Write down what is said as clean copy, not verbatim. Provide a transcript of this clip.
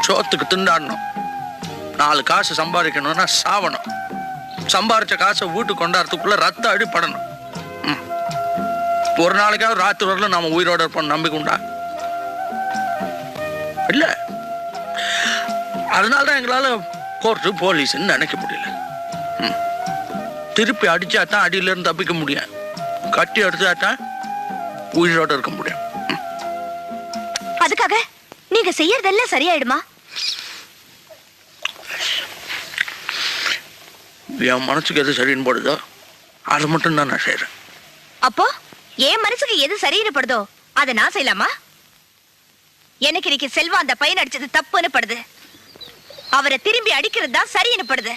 சோத்துக்கு திண்டாடணும், 4 காசு சம்பாதிக்கணும்னா சாவணும், சம்பாரிச்ச காசை வீட்டுக்கு கொண்டாடுறதுக்குள்ள ரத்த அடிப்படணும். ஒரு நாளைக்காவது ராத்திரி வரல நாம உயிரோட இருப்போம் நம்பிக்கை உண்டா? இல்ல. அதனாலதான் எங்களால கோர்ட்டு போலீஸ்ன்னு நினைக்க முடியல. திருப்பி அடிச்சா தான் அடியில இருந்து தப்பிக்க முடியும், கட்டி அடிச்சா தான் உயிரோட இருக்க முடியும். அதுக்காக நீங்க செய்யறதெல்லாம் சரியாயிடுமா? என் மனசுக்கு எது சரின்னு போடுதோ அது மட்டும் தான் நான் செய்யறேன். அப்போ என் மனசுக்கு எது சரின்னு படுதோ அதை நான் செய்யலாமா? எனக்கு இன்னைக்கு செல்வா அந்த பையன் அடிச்சது தப்புன்னு படுது, அவரை திரும்பி அடிக்கிறது தான் சரின்னு படுது.